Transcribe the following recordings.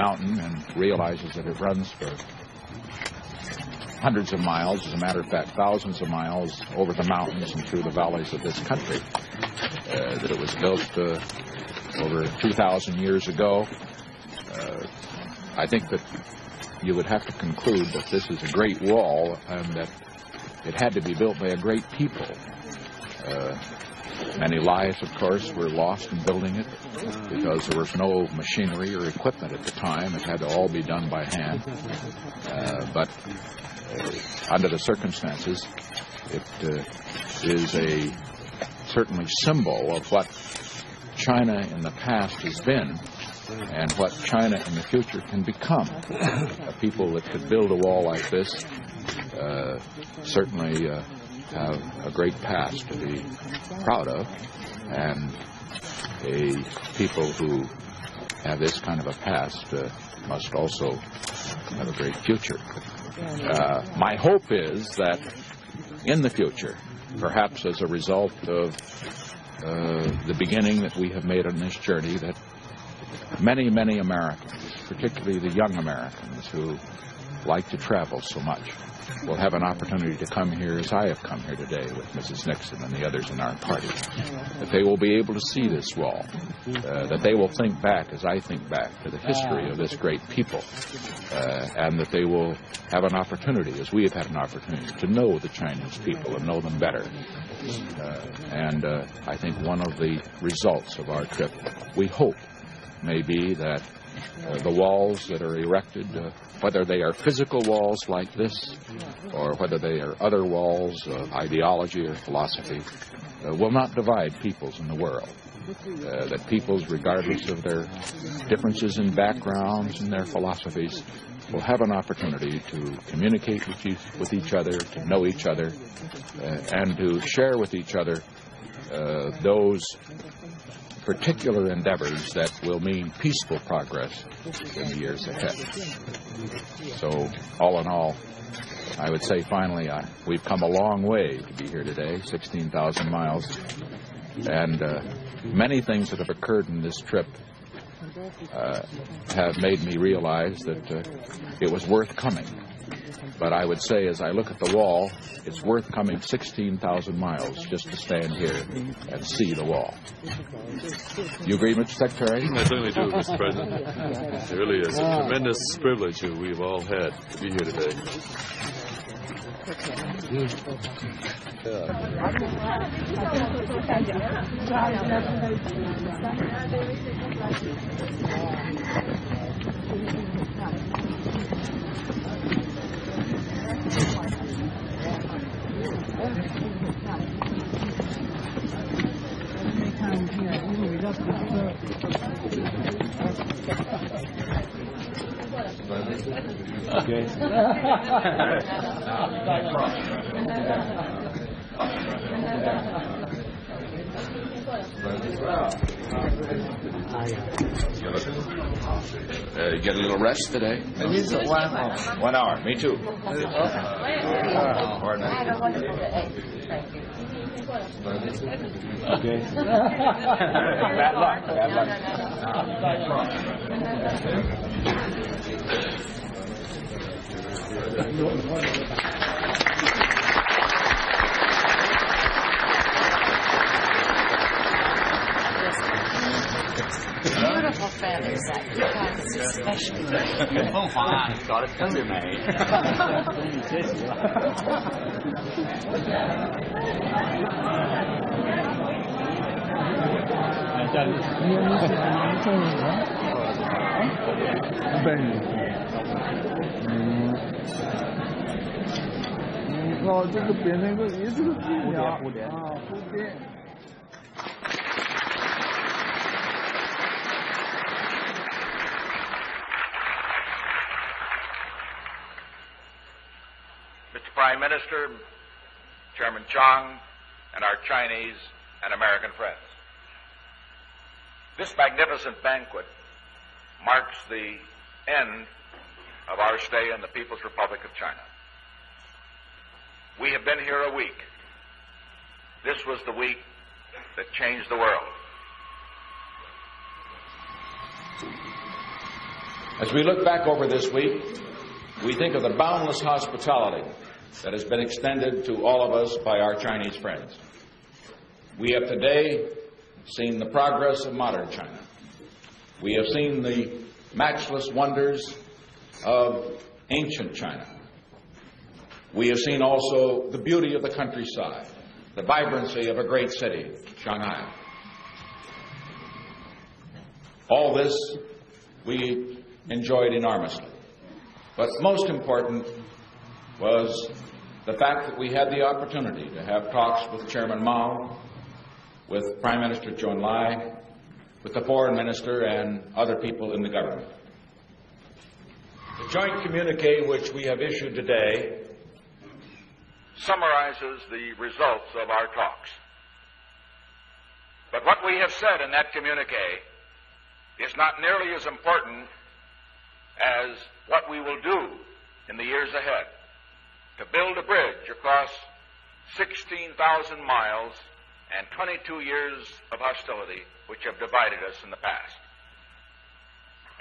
mountain and realizes that it runs for hundreds of miles, as a matter of fact, thousands of miles over the mountains and through the valleys of this country, that it was built over 2,000 years ago. I think that you would have to conclude that this is a great wall and that it had to be built by a great people. Many lives, of course, were lost in building it because there was no machinery or equipment at the time. It had to all be done by hand. But under the circumstances, it is a certainly symbol of what China in the past has been and what China in the future can become. A people that could build a wall like this certainly have a great past to be proud of, and a people who have this kind of a past must also have a great future. My hope is that in the future, perhaps as a result of the beginning that we have made on this journey, that many, many Americans, particularly the young Americans who like to travel so much, will have an opportunity to come here as I have come here today with Mrs. Nixon and the others in our party. That they will be able to see this wall, that they will think back as I think back to the history of this great people, and that they will have an opportunity, as we have had an opportunity, to know the Chinese people and know them better. And I think one of the results of our trip, we hope, may be that the walls that are erected, whether they are physical walls like this or whether they are other walls of ideology or philosophy, will not divide peoples in the world. That peoples, regardless of their differences in backgrounds and their philosophies, will have an opportunity to communicate with each other, to know each other, and to share with each other those particular endeavors that will mean peaceful progress in the years ahead. So, all in all, I would say finally we've come a long way to be here today, 16,000 miles, and many things that have occurred in this trip have made me realize that it was worth coming. But I would say, as I look at the wall, it's worth coming 16,000 miles just to stand here and see the wall. You agree, Mr. Secretary? I certainly do, Mr. President. It really is a tremendous privilege we've all had to be here today. Okay. You get a little rest today? 1 hour. Me too. Okay. Bad luck. Bad Beautiful feathers, that peacocks especially. 凤凰啊，搞得特别美。哦，这个变成一个也是个蝴蝶啊，蝴蝶。Mr. Prime Minister, Chairman Chang, and our Chinese and American friends. This magnificent banquet marks the end of our stay in the People's Republic of China. We have been here a week. This was the week that changed the world. As we look back over this week, we think of the boundless hospitality that has been extended to all of us by our Chinese friends. We have today seen the progress of modern China. We have seen the matchless wonders of ancient China. We have seen also the beauty of the countryside, the vibrancy of a great city, Shanghai. All this we enjoyed enormously. But most important was the fact that we had the opportunity to have talks with Chairman Mao, with Prime Minister Zhou Enlai, with the Foreign Minister, and other people in the government. The joint communique which we have issued today summarizes the results of our talks. But what we have said in that communique is not nearly as important as what we will do in the years ahead to build a bridge across 16,000 miles and 22 years of hostility which have divided us in the past.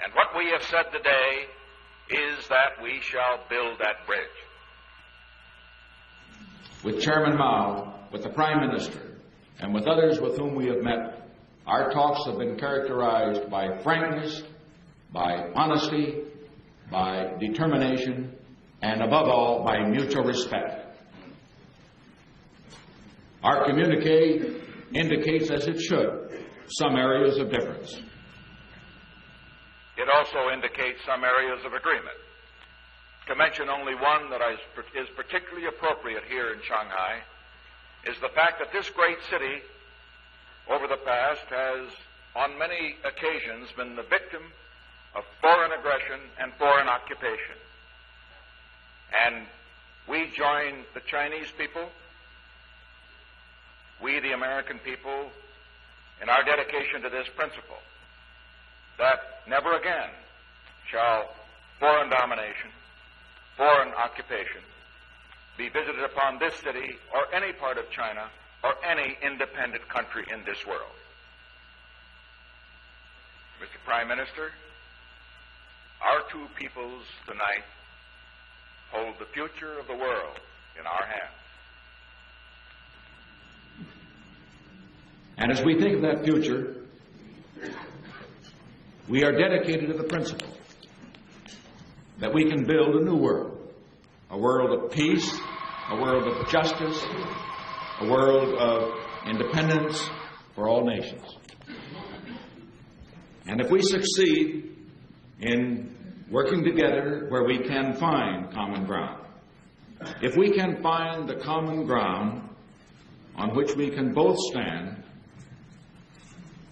And what we have said today is that we shall build that bridge. With Chairman Mao, with the Prime Minister, and with others with whom we have met, our talks have been characterized by frankness, by honesty, by determination, and above all, by mutual respect. Our communique indicates, as it should, some areas of difference. It also indicates some areas of agreement. To mention only one that is particularly appropriate here in Shanghai is the fact that this great city over the past has on many occasions been the victim of foreign aggression and foreign occupation. And we join the Chinese people, we the American people, in our dedication to this principle that never again shall foreign domination, foreign occupation be visited upon this city or any part of China or any independent country in this world. Mr. Prime Minister, our two peoples tonight hold the future of the world in our hands. And as we think of that future, we are dedicated to the principle that we can build a new world, a world of peace, a world of justice, a world of independence for all nations. And if we succeed in working together where we can find common ground, if we can find the common ground on which we can both stand,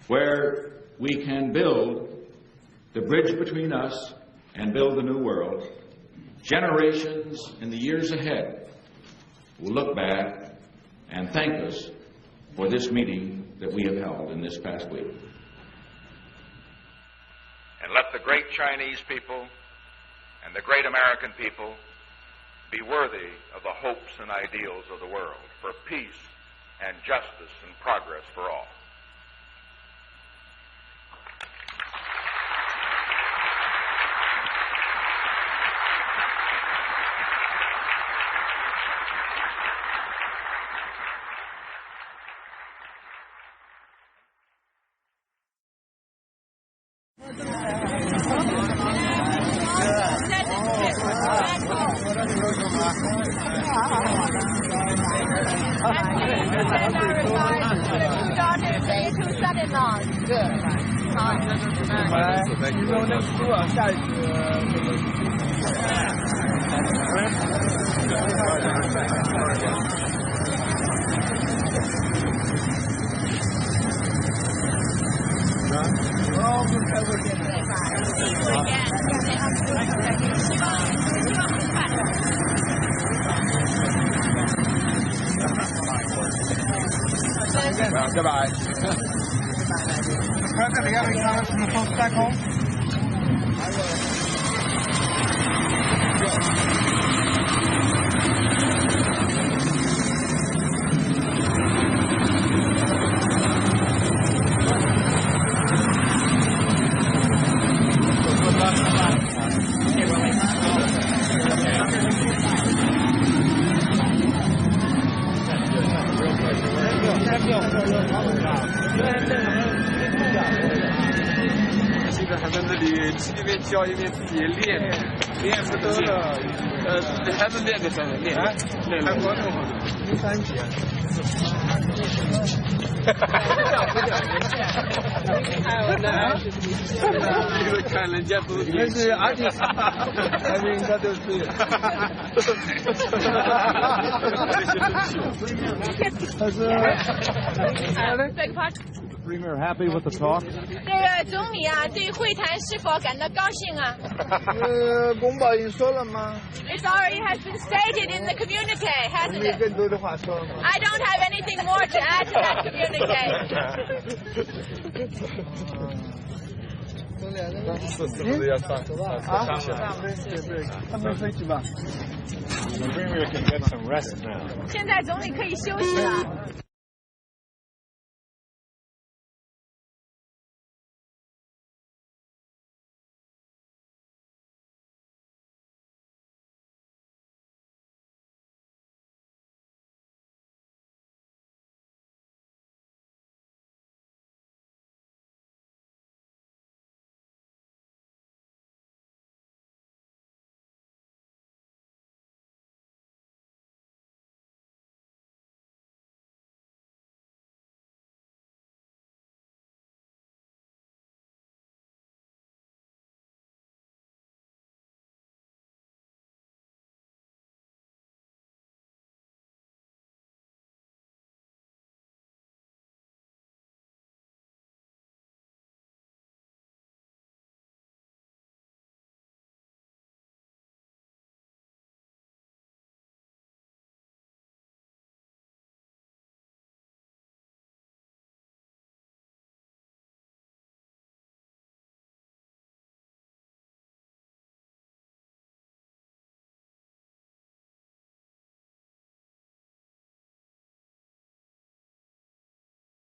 where we can build the bridge between us and build the new world, generations in the years ahead will look back and thank us for this meeting that we have held in this past week. And let the great Chinese people and the great American people be worthy of the hopes and ideals of the world for peace and justice and progress for all. Goodbye. President, we got any comments from the folks back home? Good luck. 子里一边教一边自己练不得了，还是练个什么练？练韩国的吗？13级。看人家都那是阿弟，那应该都是。他是。Premier happy with the talk? 这个总理啊，对会谈是否感到高兴啊？公报已经说了吗 It already has been stated in the communique, hasn't 没 it? 更多的话说了吗 I don't have anything more to add to that communique. 是不是要上？对，他们飞机吧。The Premier can get some rest now. 现在总理可以休息了。